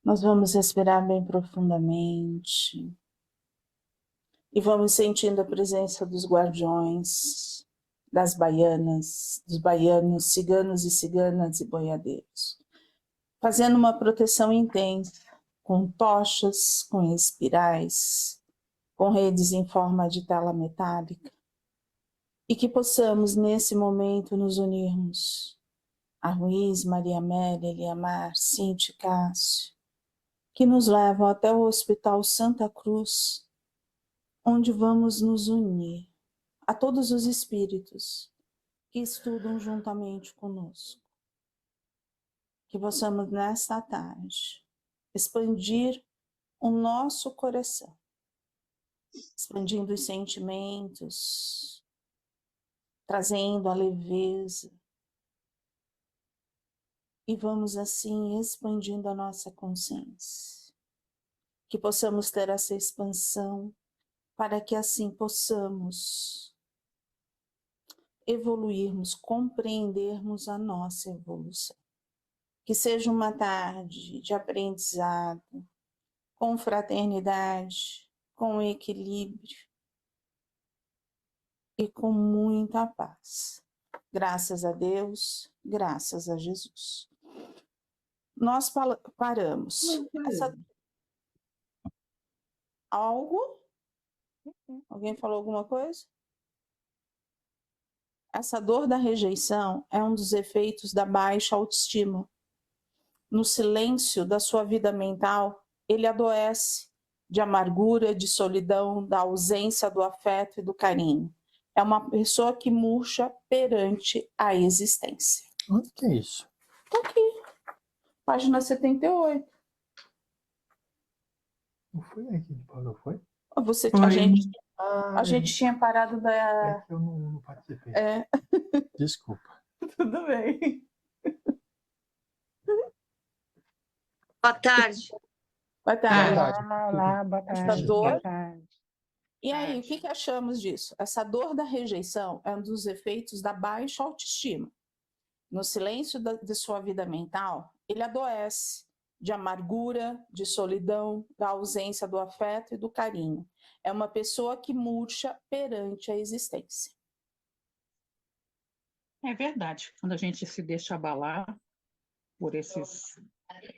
Nós vamos respirar bem profundamente e vamos sentindo a presença dos guardiões, das baianas, dos baianos, ciganos e ciganas e boiadeiros, fazendo uma proteção intensa, com tochas, com espirais, com redes em forma de tela metálica, e que possamos, nesse momento, nos unirmos a Ruiz, Maria Amélia, Eliamar, Cinti, Cássio, que nos levam até o Hospital Santa Cruz, onde vamos nos unir a todos os espíritos que estudam juntamente conosco. Que possamos, nesta tarde, expandir o nosso coração, expandindo os sentimentos, trazendo a leveza, e vamos assim expandindo a nossa consciência. Que possamos ter essa expansão, para que assim possamos evoluirmos, compreendermos a nossa evolução. Que seja uma tarde de aprendizado, com fraternidade, com equilíbrio e com muita paz. Graças a Deus, graças a Jesus. Nós paramos. Algo? Alguém falou alguma coisa? Essa dor da rejeição é um dos efeitos da baixa autoestima. No silêncio da sua vida mental, ele adoece de amargura, de solidão, da ausência do afeto e do carinho. É uma pessoa que murcha perante a existência. Onde que é isso? Tá aqui, página 78. Não foi aí que a gente parou, foi? A gente tinha parado da... É que eu não participei. É. Desculpa. Tudo bem. Boa tarde. Boa tarde. Olá, boa tarde. Essa dor. Boa tarde. E aí, o que achamos disso? Essa dor da rejeição é um dos efeitos da baixa autoestima. No silêncio de sua vida mental, ele adoece de amargura, de solidão, da ausência do afeto e do carinho. É uma pessoa que murcha perante a existência. É verdade. Quando a gente se deixa abalar por esses...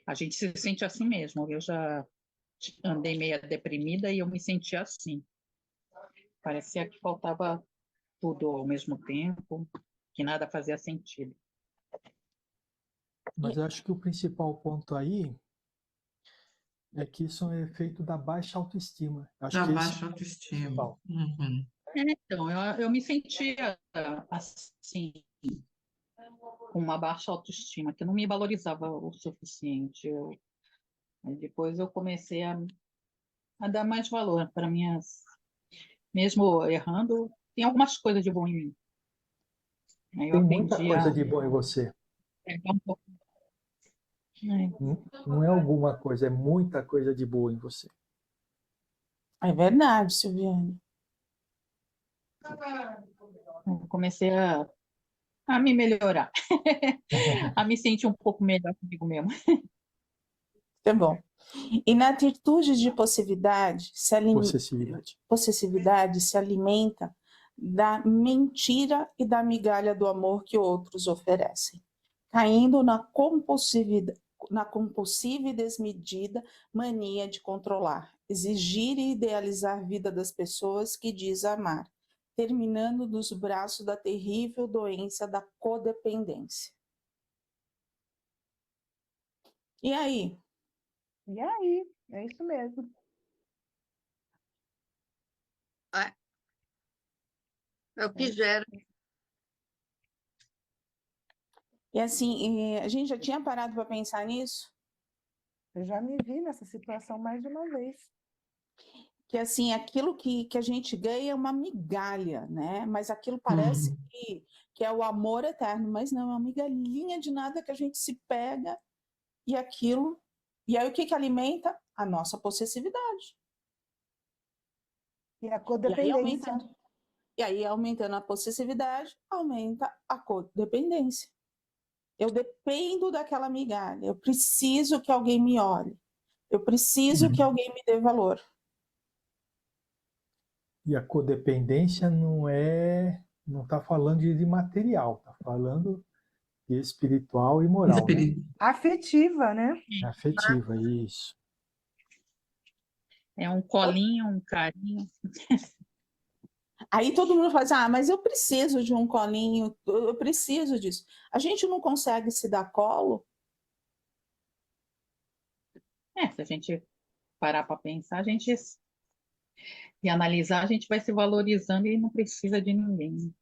A gente se sente assim mesmo. Eu já andei meio deprimida e eu me senti assim. Parecia que faltava tudo ao mesmo tempo, que nada fazia sentido. Mas eu acho que o principal ponto aí é que isso é efeito da baixa autoestima. Acho Da que baixa autoestima. Uhum. Então, eu me sentia assim, com uma baixa autoestima, que eu não me valorizava o suficiente. Aí depois eu comecei a dar mais valor para minhas... Mesmo errando, tem algumas coisas de bom em mim. Aí eu tem muita aprendi coisa a de bom em você. pegar um pouco. Não é alguma coisa, é muita coisa de boa em você. É verdade, Silviane. Eu comecei a me melhorar, a me sentir um pouco melhor comigo mesmo. Tá bom. E na atitude de possessividade se alimenta da mentira e da migalha do amor que outros oferecem, caindo na compulsiva e desmedida mania de controlar, exigir e idealizar a vida das pessoas que diz amar, terminando nos braços da terrível doença da codependência. E aí? E aí? É isso mesmo. É o que gera. E assim, a gente já tinha parado para pensar nisso? Eu já me vi nessa situação mais de uma vez. Que assim, aquilo que a gente ganha é uma migalha, né? Mas aquilo parece que é o amor eterno, mas não, é uma migalhinha de nada que a gente se pega e aquilo... E aí o que alimenta? A nossa possessividade. E a codependência. E aí, aumentando a possessividade, aumenta a codependência. Eu dependo daquela migalha, eu preciso que alguém me olhe. Eu preciso que alguém me dê valor. E a codependência não está falando de material, está falando de espiritual e moral, né? Afetiva, né? Afetiva, isso. É um colinho, um carinho. Aí todo mundo fala assim, mas eu preciso de um colinho, eu preciso disso. A gente não consegue se dar colo? Se a gente parar para pensar, e analisar, a gente vai se valorizando e não precisa de ninguém.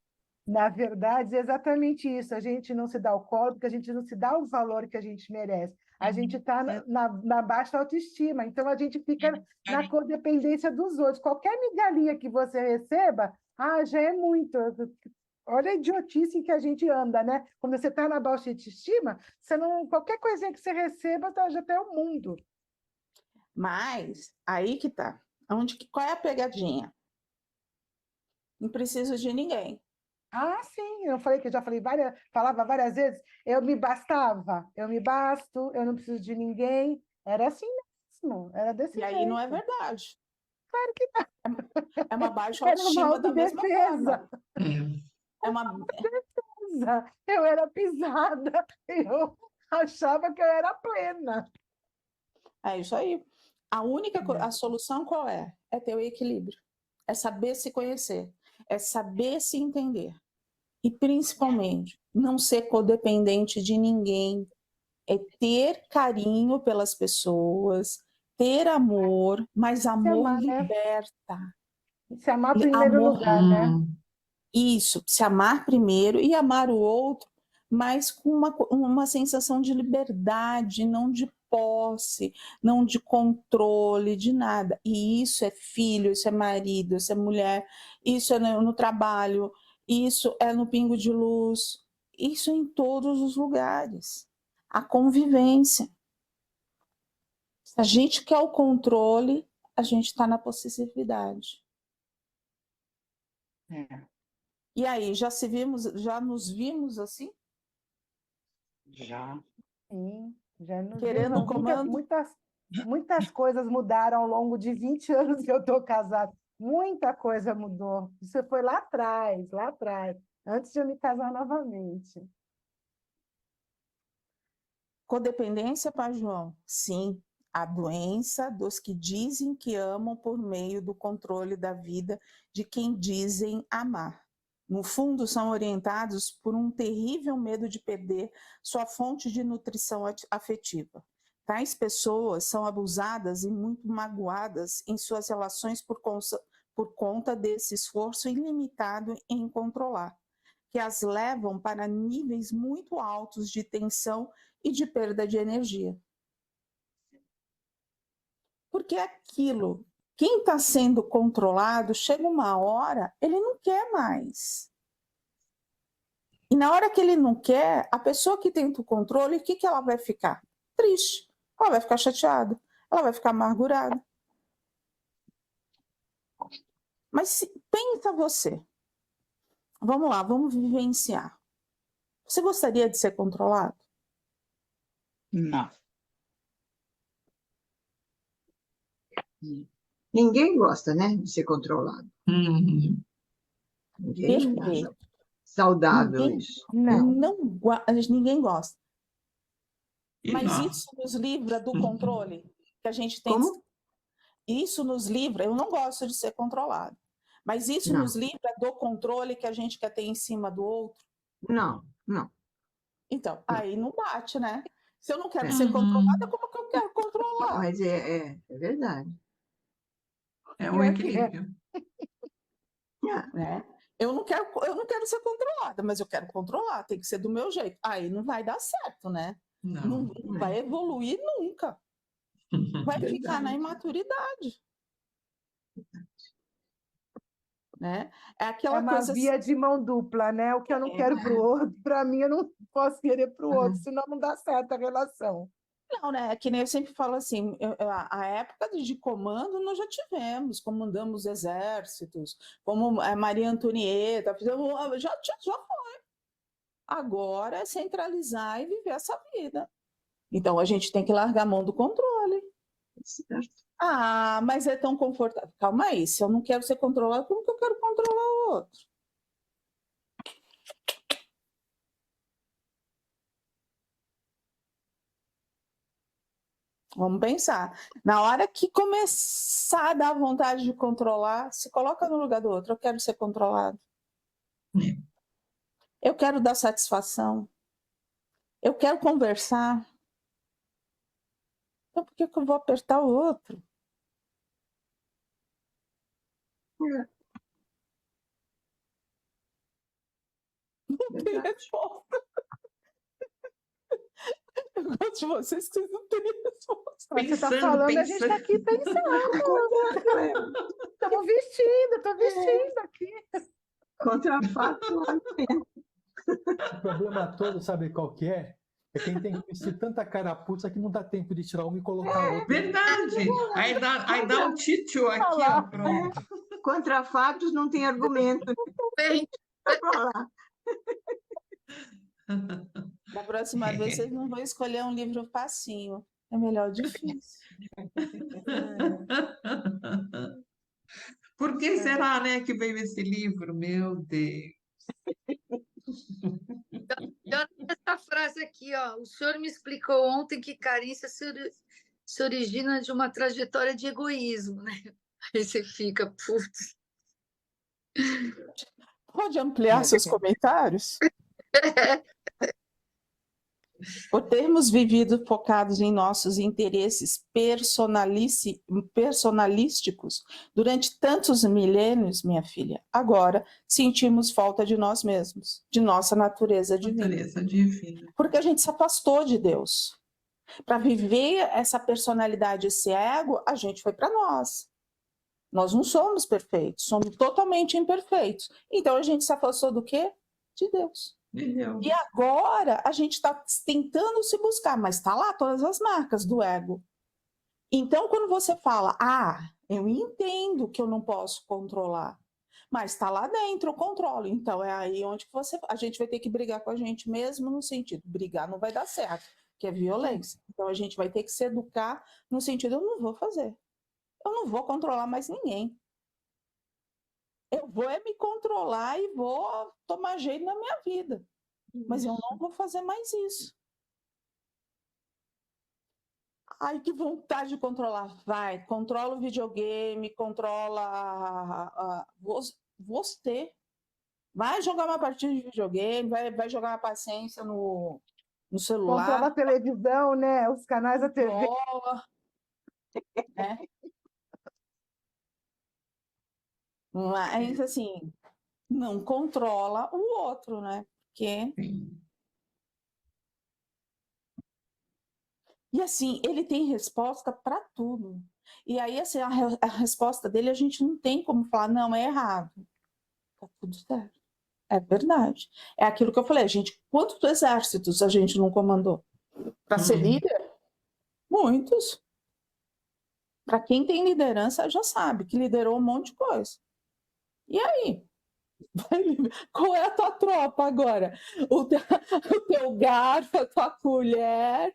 Na verdade, é exatamente isso. A gente não se dá o colo porque a gente não se dá o valor que a gente merece. A gente está na baixa autoestima, então a gente fica na codependência dos outros. Qualquer migalhinha que você receba, já é muito. Olha a idiotice em que a gente anda, né? Quando você está na baixa autoestima, qualquer coisinha que você receba já tem o mundo. Mas aí que tá. Qual é a pegadinha? Não preciso de ninguém. Sim, falava várias vezes, eu me bastava, eu me basto, eu não preciso de ninguém. Era assim mesmo, era desse E aí jeito. não é verdade. Claro que não. É uma baixa Era uma autoestima da mesma autodefesa. forma. É uma... Eu era pisada, eu achava que eu era plena. É isso aí. A solução qual é? É ter o equilíbrio. É saber se conhecer. É saber se entender. E, principalmente, não ser codependente de ninguém. É ter carinho pelas pessoas, ter amor, mas amor amar, né? liberta. Se amar em primeiro lugar, né? Isso, se amar primeiro e amar o outro, mas com uma sensação de liberdade, não de posse, não de controle, de nada. E isso é filho, isso é marido, isso é mulher, isso é no trabalho, isso é no pingo de luz, isso é em todos os lugares. A convivência. Se a gente quer o controle, a gente está na possessividade. E aí, já nos vimos assim? Já. Sim, já nos Querendo vimos. comando? Muitas coisas mudaram ao longo de 20 anos que eu estou casada. Muita coisa mudou. Isso foi lá atrás, antes de eu me casar novamente. Codependência, Pai João? Sim, a doença dos que dizem que amam por meio do controle da vida de quem dizem amar. No fundo, são orientados por um terrível medo de perder sua fonte de nutrição afetiva. Tais pessoas são abusadas e muito magoadas em suas relações por conta desse esforço ilimitado em controlar, que as levam para níveis muito altos de tensão e de perda de energia. Porque aquilo, quem está sendo controlado, chega uma hora, ele não quer mais. E na hora que ele não quer, a pessoa que tenta o controle, o que ela vai ficar? Triste. Ela vai ficar chateada. Ela vai ficar amargurada. Mas pensa você. Vamos lá, vamos vivenciar. Você gostaria de ser controlado? Não. Ninguém gosta, né, de ser controlado. Ninguém acha saudável isso. Ninguém gosta. Mas não. isso nos livra do controle que a gente tem. Como? Isso nos livra, eu não gosto de ser controlado, mas isso nos livra do controle que a gente quer ter em cima do outro? Não. Então, aí não bate, né? Se eu não quero ser controlada, como que eu quero controlar? Mas é verdade. É um equilíbrio. Né? Eu não quero ser controlada, mas eu quero controlar, tem que ser do meu jeito. Aí não vai dar certo, né? Não vai evoluir nunca. Vai ficar na imaturidade. Né? É aquela uma coisa via de mão dupla, né? O que eu não quero para o outro, para mim eu não posso querer para o outro, senão não dá certo a relação. Não, né? É que nem eu sempre falo assim, a época de comando nós já tivemos, comandamos exércitos, como a Maria Antonieta, já foi. Agora é centralizar e viver essa vida. Então a gente tem que largar a mão do controle. certo. Ah, mas é tão confortável. Calma aí, se eu não quero ser controlado, como que eu quero controlar o outro? Vamos pensar. Na hora que começar a dar vontade de controlar, se coloca no lugar do outro. Eu quero ser controlado. É. Eu quero dar satisfação. Eu quero conversar. Então, por que que eu vou apertar o outro? Não tem Verdade. resposta. Eu gosto de vocês, que vocês não têm resposta. Mas você está Pensando, falando, a gente está aqui pensando. Estamos vestindo, estou vestindo aqui. Contrafato, O problema todo, sabe qual que é? É quem tem que vestir tanta carapuça que não dá tempo de tirar uma e colocar outra. Verdade. Aí dá um título aqui, ó, pronto. contra fatos não tem argumento. Bem, Vai pra lá. Da próxima vez, vocês não vão escolher um livro facinho. É melhor difícil. Por que será, né, que veio esse livro? Meu Deus. olha essa frase aqui, ó. O senhor me explicou ontem que carência se origina de uma trajetória de egoísmo, né? Aí você fica, putz. Pode ampliar seus comentários? Por termos vivido focados em nossos interesses personalísticos durante tantos milênios, minha filha, agora sentimos falta de nós mesmos, de nossa natureza divina. Natureza divina. Porque a gente se afastou de Deus. Para viver essa personalidade, esse ego, a gente foi para nós. Nós não somos perfeitos, somos totalmente imperfeitos. Então a gente se afastou do quê? De Deus. Entendeu? E agora a gente está tentando se buscar, mas está lá todas as marcas do ego. Então, quando você fala, eu entendo que eu não posso controlar, mas está lá dentro o controle. Então, é aí onde a gente vai ter que brigar com a gente mesmo, no sentido, brigar não vai dar certo, que é violência. Então, a gente vai ter que se educar no sentido, eu não vou fazer. Eu não vou controlar mais ninguém. Eu vou me controlar e vou tomar jeito na minha vida. Mas eu não vou fazer mais isso. Ai, que vontade de controlar. Vai, controla o videogame, controla você. Vai jogar uma partida de videogame, vai jogar uma paciência no celular. Controla a televisão, né? Os canais da TV. Controla, né? Mas, assim, não controla o outro, né? Porque... Sim. E assim, ele tem resposta para tudo. E aí, assim, a resposta dele a gente não tem como falar, não, é errado. Tá tudo certo. É verdade. É aquilo que eu falei, quantos exércitos a gente não comandou? Para ser líder? Muitos. Para quem tem liderança já sabe que liderou um monte de coisa. E aí? Qual é a tua tropa agora? O teu garfo, a tua colher?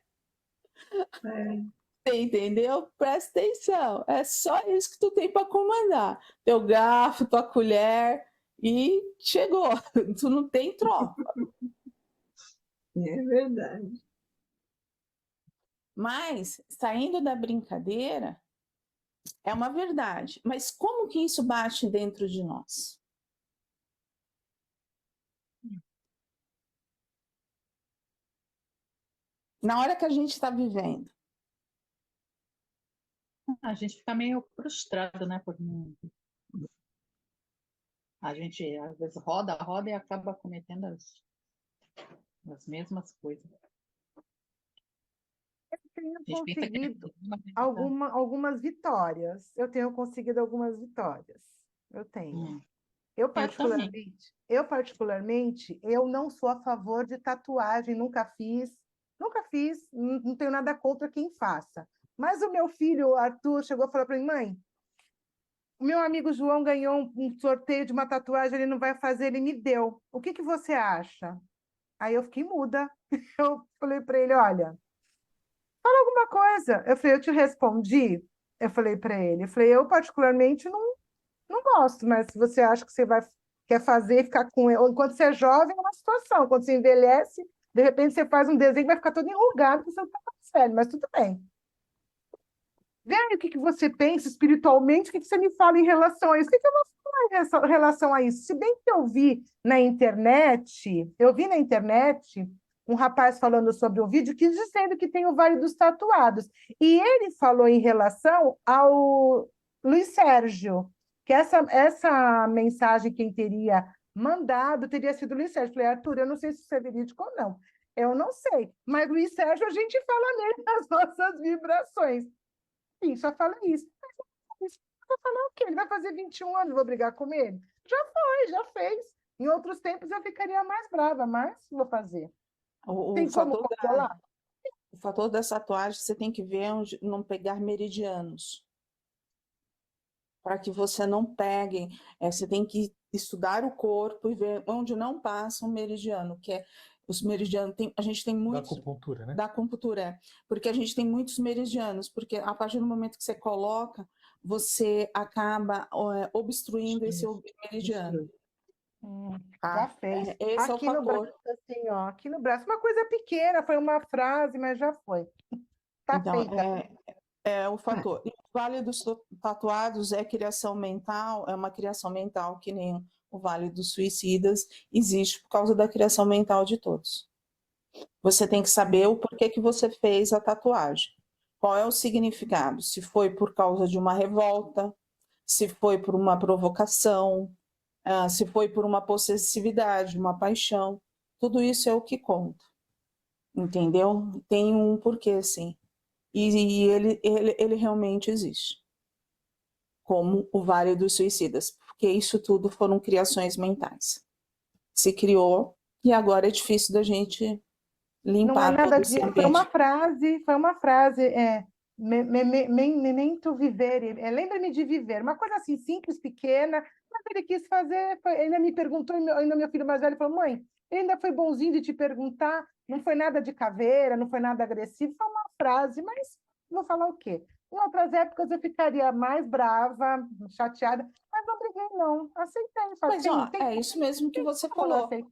Você entendeu? Presta atenção. É só isso que tu tem para comandar. Teu garfo, tua colher e chegou. Tu não tem tropa. É verdade. Mas, saindo da brincadeira, é uma verdade. Mas como que isso bate dentro de nós? Na hora que a gente está vivendo. A gente fica meio frustrado, né? Por a gente, às vezes, roda e acaba cometendo as mesmas coisas. Eu tenho A gente pensa que conseguido algumas vitórias. Eu tenho conseguido algumas vitórias. Eu tenho. Eu particularmente, eu não sou a favor de tatuagem, nunca fiz, não tenho nada contra quem faça. Mas o meu filho, o Arthur, chegou a falar para mim, mãe, o meu amigo João ganhou um sorteio de uma tatuagem, ele não vai fazer, ele me deu. O que você acha? Aí eu fiquei muda. Eu falei para ele, olha, Alguma coisa. Eu falei, eu te respondi? Eu falei para ele, eu falei, eu particularmente não gosto, mas se você acha que você quer fazer e ficar com ele, enquanto você é jovem, é uma situação, quando você envelhece, de repente você faz um desenho que vai ficar todo enrugado, porque você não está mais velho, mas tudo bem. Vê aí o que você pensa espiritualmente, o que você me fala em relação a isso. O que eu vou falar em relação a isso? Se bem que eu vi na internet um rapaz falando sobre um vídeo que dizendo que tem o Vale dos Tatuados. E ele falou em relação ao Luiz Sérgio, que essa mensagem quem teria mandado teria sido Luiz Sérgio. Eu falei, Arthur, eu não sei se isso é verídico ou não. Eu não sei, mas Luiz Sérgio a gente fala nele nas nossas vibrações. Sim, só fala isso. Mas vai falar o quê? Ele vai fazer 21 anos, vou brigar com ele? Já foi, já fez. Em outros tempos eu ficaria mais brava, mas vou fazer. O Tem como fator controlar? o fator das tatuagens, você tem que ver onde não pegar meridianos. Para que você não pegue, você tem que estudar o corpo e ver onde não passa um meridiano, que é os meridianos. A gente tem Da muitos. acupuntura, né? Da acupuntura, porque a gente tem muitos meridianos, porque a partir do momento que você coloca, você acaba obstruindo esse meridiano. Já Tá? fez. Esse é o Aqui no fator. braço, assim, ó, aqui no braço. Uma coisa pequena, foi uma frase, mas já foi. Tá Então, feita. é o fator. E o Vale dos Tatuados é criação mental, é uma criação mental que nem o Vale dos Suicidas existe por causa da criação mental de todos. Você tem que saber o porquê que você fez a tatuagem. Qual é o significado? Se foi por causa de uma revolta, se foi por uma provocação, se foi por uma possessividade, uma paixão. Tudo isso é o que conta. Entendeu? Tem um porquê, sim. E ele realmente existe. Como o Vale dos Suicidas. Porque isso tudo foram criações mentais. Se criou e agora é difícil da gente Não é limpar nada todo esse de. ambiente. Foi uma frase, memento vivere, lembra-me de viver, uma coisa assim, simples, pequena, mas ele quis fazer, ele ainda me perguntou, ainda meu filho mais velho falou, mãe, ele ainda foi bonzinho de te perguntar, não foi nada de caveira, não foi nada agressivo, foi uma frase, mas vou falar o quê? Em outras épocas eu ficaria mais brava, chateada, mas não briguei, não, aceitei. Mas, ó, é isso mesmo que você Como não falou. aceitei?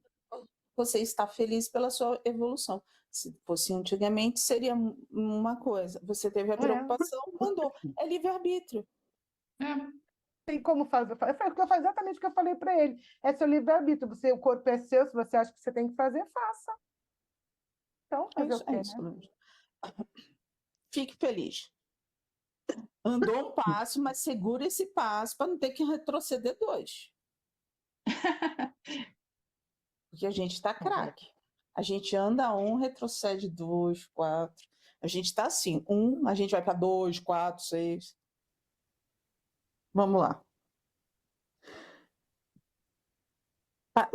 Você está feliz pela sua evolução. Se fosse antigamente, seria uma coisa. Você teve a preocupação, mandou. É livre-arbítrio. Tem como fazer. Exatamente o que eu falei para ele. É seu livre-arbítrio. O corpo é seu, se você acha que você tem que fazer, faça. Então, fazer o quê, É isso, né? Lúcia. Fique feliz. Andou um passo, mas segura esse passo para não ter que retroceder 2. Porque a gente está craque. A gente anda 1, retrocede 2, 4. A gente está assim, 1, a gente vai para 2, 4, 6. Vamos lá.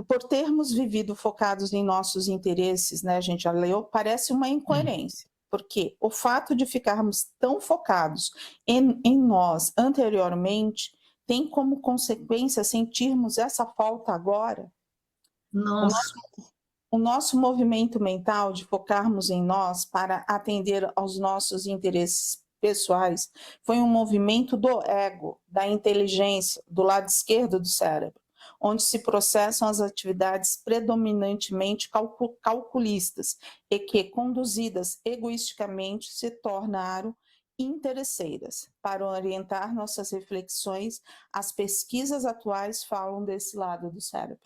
Por termos vivido focados em nossos interesses, né, a gente já leu, parece uma incoerência. Porque o fato de ficarmos tão focados em nós anteriormente tem como consequência sentirmos essa falta agora. Nossa. O nosso movimento mental de focarmos em nós para atender aos nossos interesses pessoais foi um movimento do ego, da inteligência, do lado esquerdo do cérebro, onde se processam as atividades predominantemente calculistas e que, conduzidas egoisticamente, se tornaram interesseiras. Para orientar nossas reflexões, as pesquisas atuais falam desse lado do cérebro.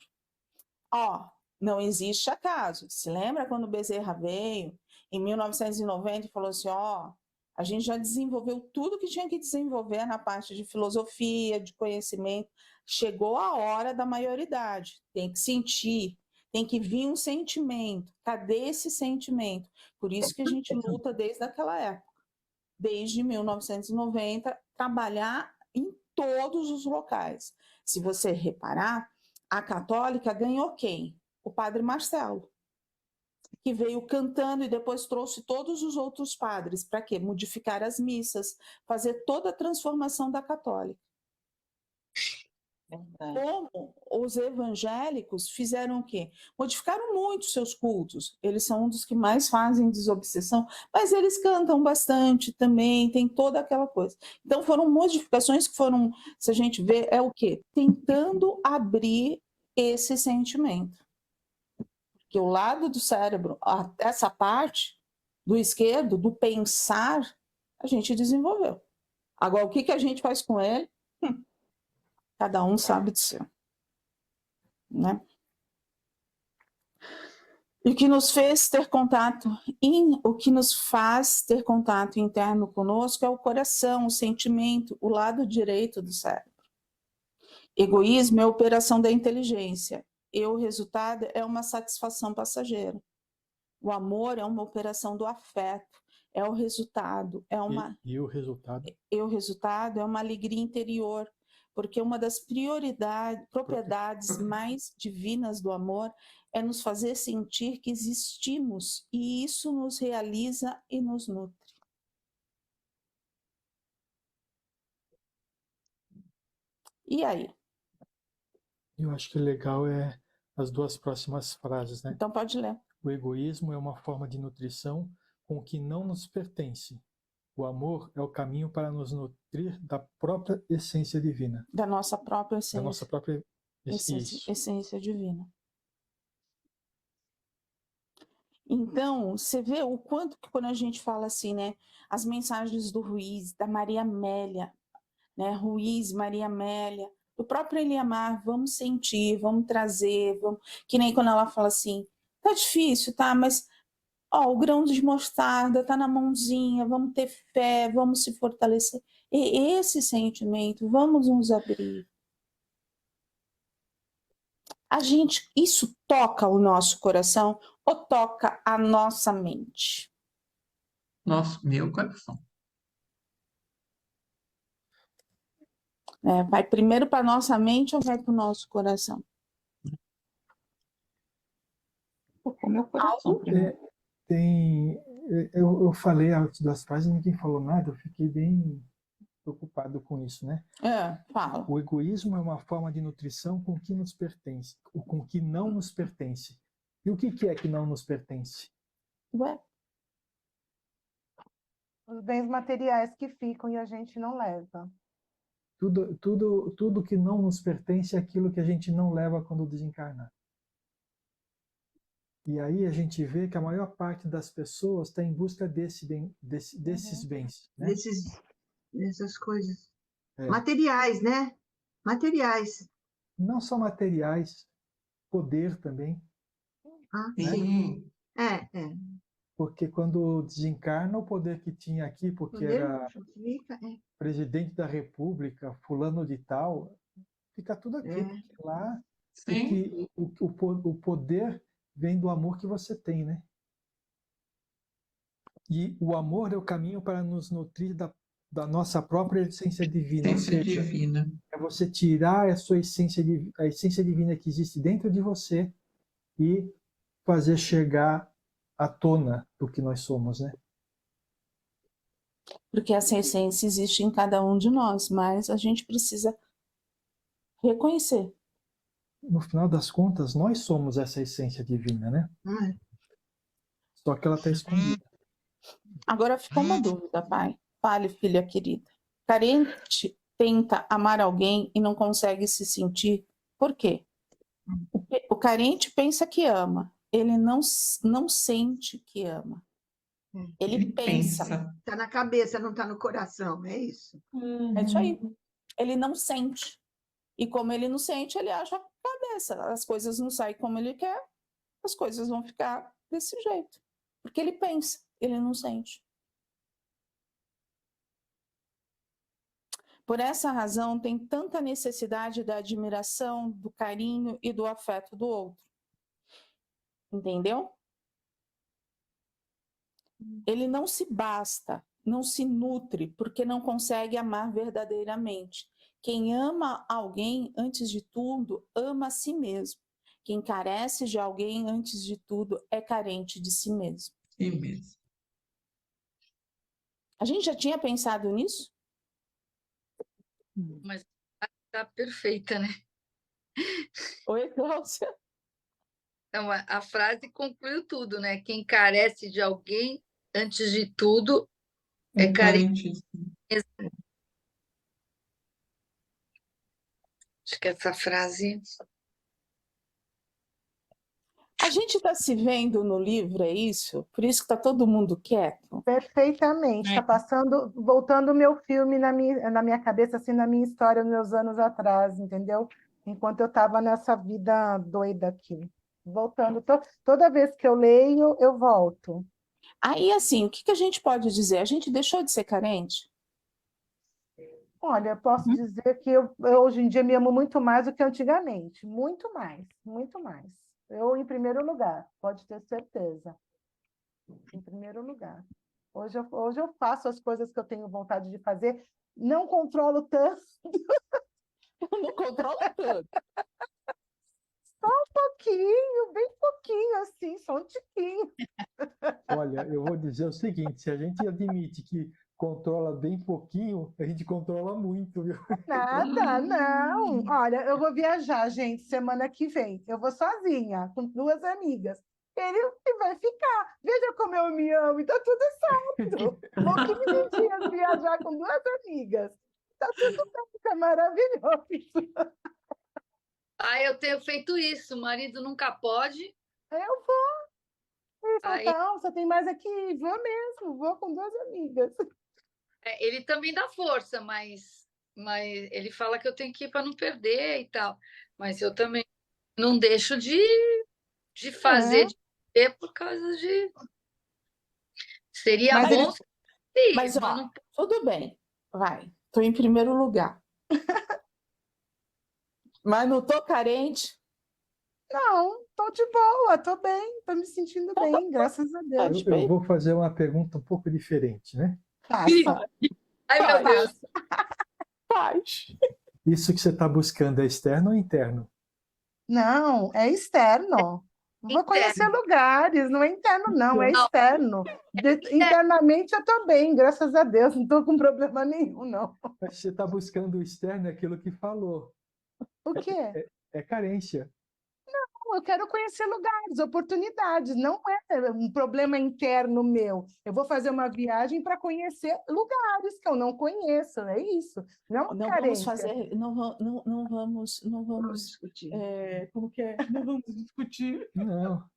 Não existe acaso. Se lembra quando o Bezerra veio em 1990 e falou assim, a gente já desenvolveu tudo que tinha que desenvolver na parte de filosofia, de conhecimento. Chegou a hora da maioridade. Tem que sentir, tem que vir um sentimento. Cadê esse sentimento? Por isso que a gente luta desde aquela época. Desde 1990, trabalhar em todos os locais. Se você reparar, a católica ganhou quem? O padre Marcelo, que veio cantando e depois trouxe todos os outros padres. Para quê? Modificar as missas, fazer toda a transformação da católica. Verdade. Como os evangélicos fizeram o quê? Modificaram muito seus cultos. Eles são um dos que mais fazem desobsessão, mas eles cantam bastante também, tem toda aquela coisa. Então foram modificações que foram, se a gente vê, é o quê? Tentando abrir esse sentimento. Porque o lado do cérebro, essa parte do esquerdo, do pensar, a gente desenvolveu. Agora, o que a gente faz com ele? Cada um sabe do seu. Né? E o que nos fez ter contato, o que nos faz ter contato interno conosco é o coração, o sentimento, o lado direito do cérebro. Egoísmo é a operação da inteligência. E o resultado é uma satisfação passageira. O amor é uma operação do afeto. É o resultado, é uma... E o resultado? E o resultado é uma alegria interior, porque uma das propriedades mais divinas do amor é nos fazer sentir que existimos, e isso nos realiza e nos nutre. E aí? Eu acho que o legal é as duas próximas frases, né? Então pode ler. O egoísmo é uma forma de nutrição com o que não nos pertence. O amor é o caminho para nos nutrir da própria essência divina. Da nossa própria essência. Da nossa própria essência divina. Então, você vê o quanto que quando a gente fala assim, né? As mensagens do Ruiz, da Maria Amélia, né? Ruiz, Maria Amélia, do próprio Eliamar, vamos sentir, vamos trazer, vamos... que nem quando ela fala assim, tá difícil, tá? Mas ó, o grão de mostarda tá na mãozinha, vamos ter fé, vamos se fortalecer. E esse sentimento, vamos nos abrir. Isso toca o nosso coração ou toca a nossa mente? Meu coração. Vai primeiro para a nossa mente ou vai para o nosso coração? O meu coração primeiro. Eu falei as duas frases e ninguém falou nada, eu fiquei bem preocupado com isso, né? Fala. O egoísmo é uma forma de nutrição com o que nos pertence, ou com o que não nos pertence. E o que é que não nos pertence? Ué? Os bens materiais que ficam e a gente não leva. Tudo que não nos pertence é aquilo que a gente não leva quando desencarnar. E aí a gente vê que a maior parte das pessoas está em busca desses bens. Né? Dessas coisas. Materiais, né? Materiais. Não só materiais, poder também. Sim. Né? Porque quando desencarna, o poder que tinha aqui, porque era presidente da República, fulano de tal, fica tudo aqui. Porque lá o poder vem do amor que você tem, né? E o amor é o caminho para nos nutrir da nossa própria essência divina. Essência divina. É você tirar a sua essência divina que existe dentro de você e fazer chegar à tona do que nós somos, né? Porque essa essência existe em cada um de nós, mas a gente precisa reconhecer. No final das contas, nós somos essa essência divina, né? Só que ela está escondida. Agora ficou uma dúvida, pai. Fale, filha querida. Carente tenta amar alguém e não consegue se sentir. Por quê? O carente pensa que ama. Ele não sente que ama. Ele pensa. Está na cabeça, não está no coração, é isso? É isso aí. Ele não sente. E como ele não sente, ele acha a cabeça. As coisas não saem como ele quer, as coisas vão ficar desse jeito. Porque ele pensa, ele não sente. Por essa razão, tem tanta necessidade da admiração, do carinho e do afeto do outro. Entendeu? Ele não se basta, não se nutre, porque não consegue amar verdadeiramente. Quem ama alguém, antes de tudo, ama a si mesmo. Quem carece de alguém, antes de tudo, é carente de si mesmo. Si mesmo. A gente já tinha pensado nisso? Mas Tá perfeita, né? Oi, Cláudia. Então, a frase concluiu tudo, né? Quem carece de alguém, antes de tudo, é carente. Acho que essa frase. A gente está se vendo no livro, é isso? Por isso que está todo mundo quieto? Perfeitamente. Está passando, voltando o meu filme na minha cabeça, assim, na minha história, nos meus anos atrás, entendeu? Enquanto eu estava nessa vida doida aqui. Voltando. Toda vez que eu leio, eu volto. Aí, assim, o que a gente pode dizer? A gente deixou de ser carente? Olha, eu posso dizer que eu hoje em dia me amo muito mais do que antigamente. Muito mais, muito mais. Eu em primeiro lugar, pode ter certeza. Em primeiro lugar. Hoje eu faço as coisas que eu tenho vontade de fazer, não controlo tanto. Não controla tanto. Só um pouquinho, bem pouquinho, assim, só um tiquinho. Olha, eu vou dizer o seguinte, se a gente admite que controla bem pouquinho, a gente controla muito, viu? Nada, não. Olha, eu vou viajar, gente, semana que vem. Eu vou sozinha, com 2 amigas. Ele vai ficar. Veja como eu me amo, e tá tudo certo. Vou 15 dias viajar com 2 amigas. Tá tudo bem, tá maravilhoso. Ah, eu tenho feito isso. O marido nunca pode. Eu vou. Ele falou, Aí, tá, você tem mais aqui? Vou mesmo, vou com 2 amigas. ele também dá força, mas ele fala que eu tenho que ir para não perder e tal. Mas eu também não deixo de fazer, de ter por causa de. Seria Mas bom ele, sim, Mas, ó, não. tudo bem, vai. Estou em primeiro lugar. Mas não estou carente. não, tô de boa, tô bem, tô me sentindo bem, graças a Deus. Eu vou fazer uma pergunta um pouco diferente, né? Faça, Ai, meu Deus. faça. Faz. Isso que você está buscando é externo ou interno? Não, é externo. Vou conhecer Interno. lugares, não é interno, não, é Não, externo. Internamente eu estou bem, graças a Deus, não estou com problema nenhum, não. Mas você está buscando o externo, é aquilo que falou. O quê? É carência. Eu quero conhecer lugares, oportunidades, não é um problema interno meu. Eu vou fazer uma viagem para conhecer lugares que eu não conheço, é isso. Não Não vamos carência. fazer, não vamos discutir. como que é? Não vamos discutir. Não.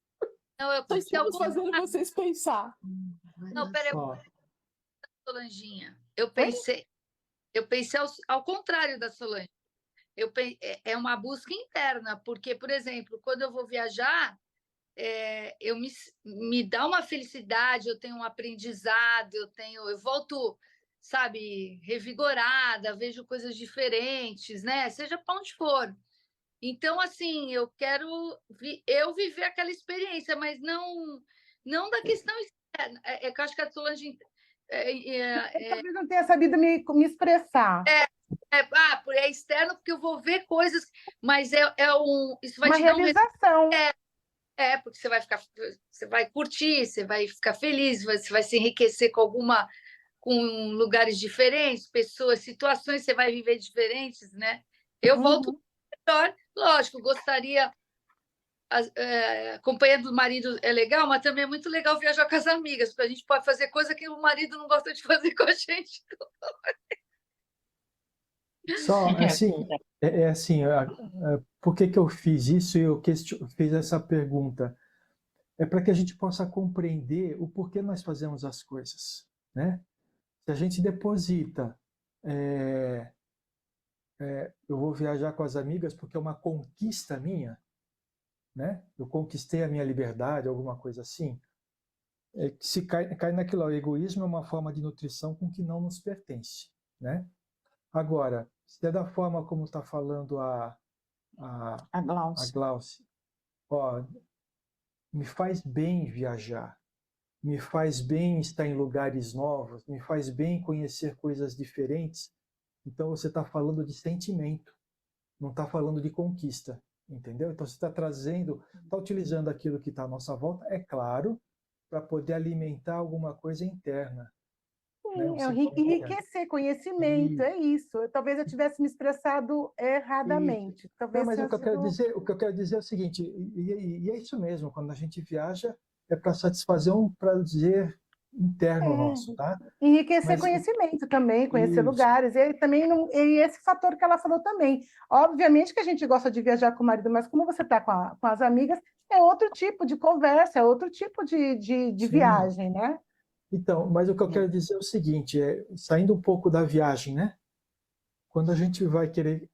não, eu Só pensei ao estamos fazendo contrário. vocês pensar. Não, peraí, Ó, Solanginha. Eu pensei ao contrário da Solange. É uma busca interna, porque, por exemplo, quando eu vou viajar, me dá uma felicidade, eu tenho um aprendizado, eu volto, sabe, revigorada, vejo coisas diferentes, né? Seja para onde for. Então, assim, eu quero eu viver aquela experiência, mas não da questão externa. É que eu acho que a Solange Talvez não tenha sabido me expressar. é externo porque eu vou ver coisas, mas isso vai Uma te dar um realização. porque você vai curtir, você vai ficar feliz, você vai se enriquecer com lugares diferentes, pessoas, situações, você vai viver diferentes, né? Eu volto melhor, lógico, gostaria a companhia do marido é legal, mas também é muito legal viajar com as amigas, porque a gente pode fazer coisa que o marido não gosta de fazer com a gente. só assim, assim, por que eu fiz isso e eu fiz essa pergunta? É para que a gente possa compreender o porquê nós fazemos as coisas, né? Se a gente deposita, eu vou viajar com as amigas porque é uma conquista minha, né? Eu conquistei a minha liberdade, alguma coisa assim. Se cai naquilo, o egoísmo é uma forma de nutrição com que não nos pertence, né? Agora, se é da forma como está falando a Glauce, ó, me faz bem viajar, me faz bem estar em lugares novos, me faz bem conhecer coisas diferentes. Então você está falando de sentimento, não está falando de conquista, entendeu? Então você está trazendo, está utilizando aquilo que está à nossa volta, é claro, para poder alimentar alguma coisa interna. né? Sim, Você é toma um café. enriquecer conhecimento, é isso. Talvez eu tivesse me expressado erradamente. Não, Talvez mas tenha o que eu quero dizer é o seguinte, e é isso mesmo, quando a gente viaja, é para satisfazer um prazer interno nosso, tá? enriquecer Mas conhecimento também, conhecer isso, lugares. E também não, e esse fator que ela falou também. Obviamente que a gente gosta de viajar com o marido, mas como você está com as amigas, é outro tipo de conversa, é outro tipo de sim. viagem, né? Então, mas o que eu quero dizer é o seguinte, saindo um pouco da viagem, né? Quando a gente vai querer,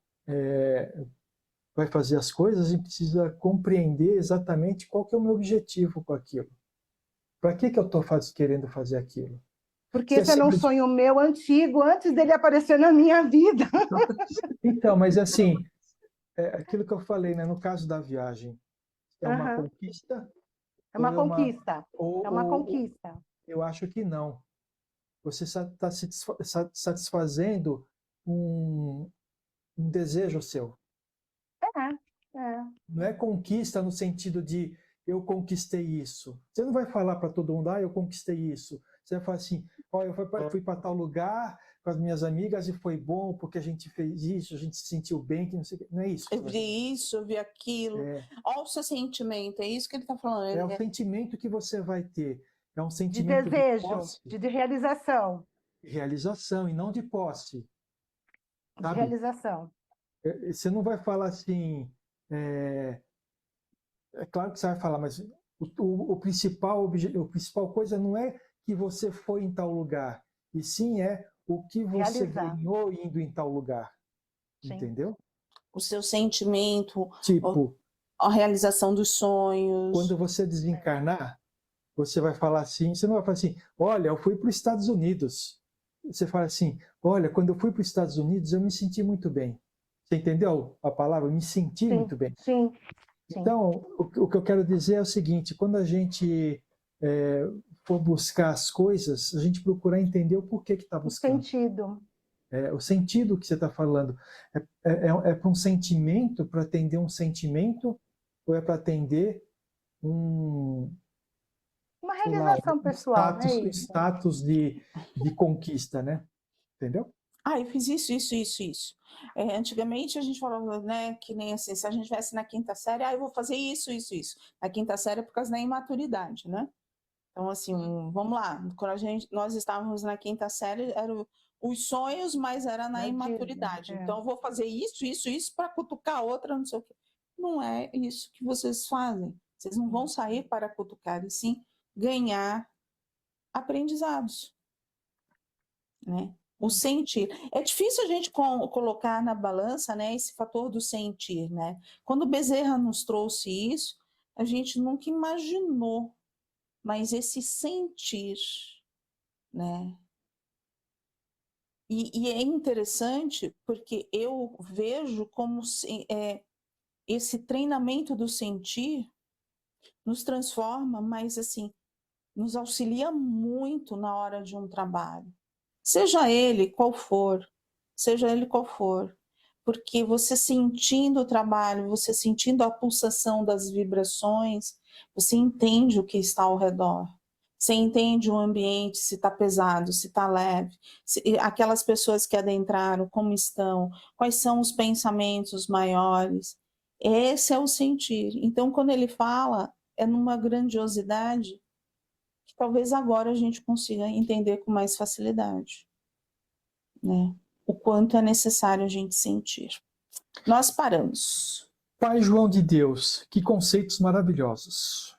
vai fazer as coisas, a gente precisa compreender exatamente qual que é o meu objetivo com aquilo. Para que eu estou querendo fazer aquilo? Porque Se esse era um simplesmente... sonho meu antigo, antes dele aparecer na minha vida. Então, mas assim, aquilo que eu falei, né? No caso da viagem, é uma Uhum. conquista É ou uma conquista. É uma ou conquista. eu acho que não. Você está satisfazendo um desejo seu. É. Não é conquista no sentido de eu conquistei isso. Você não vai falar para todo mundo, eu conquistei isso. Você vai falar assim, eu fui para tal lugar com as minhas amigas e foi bom porque a gente fez isso, a gente se sentiu bem, que não sei o quê. Não é isso. Eu vi isso, eu vi aquilo. Olha o seu sentimento, é isso que ele está falando. É o sentimento que você vai ter. É um De sentimento de desejo, posse, de realização. realização e não de posse. De Sabe? realização. Você não vai falar assim. É claro que você vai falar, mas o principal coisa não é que você foi em tal lugar, e sim é o que você Realizar. ganhou indo em tal lugar. Sim. Entendeu? O seu sentimento, Tipo, a realização dos sonhos. quando você desencarnar, você vai falar assim, você não vai falar assim, olha, eu fui para os Estados Unidos. Você fala assim, olha, quando eu fui para os Estados Unidos, eu me senti muito bem. Você entendeu a palavra? Eu me senti muito bem. Sim. Então, o que eu quero dizer é o seguinte, quando a gente for buscar as coisas, a gente procurar entender o porquê que está buscando. O sentido. O sentido que você está falando. É para um sentimento, para atender um sentimento, ou é para atender Uma realização pessoal, é isso. status de conquista, né? Entendeu? Eu fiz isso. Antigamente a gente falava, né, que nem assim, se a gente estivesse na quinta série, eu vou fazer isso. Na quinta série é por causa da imaturidade, né? Então, assim, vamos lá, quando nós estávamos na quinta série, eram os sonhos, mas era na imaturidade. Então, eu vou fazer isso para cutucar a outra, não sei o quê. Não é isso que vocês fazem. Vocês não vão sair para cutucar, e sim ganhar aprendizados, né? O sentir. É difícil a gente colocar na balança, né, esse fator do sentir, né? Quando o Bezerra nos trouxe isso, a gente nunca imaginou, mas esse sentir, né? E é interessante porque eu vejo como esse treinamento do sentir nos transforma, mas assim, nos auxilia muito na hora de um trabalho. Seja ele qual for, porque você sentindo o trabalho, você sentindo a pulsação das vibrações, você entende o que está ao redor. Você entende o ambiente, se está pesado, se está leve, aquelas pessoas que adentraram, como estão, quais são os pensamentos maiores. Esse é o sentir. Então, quando ele fala, é numa grandiosidade que talvez agora a gente consiga entender com mais facilidade, né? O quanto é necessário a gente sentir. Nós paramos. Pai João de Deus, que conceitos maravilhosos.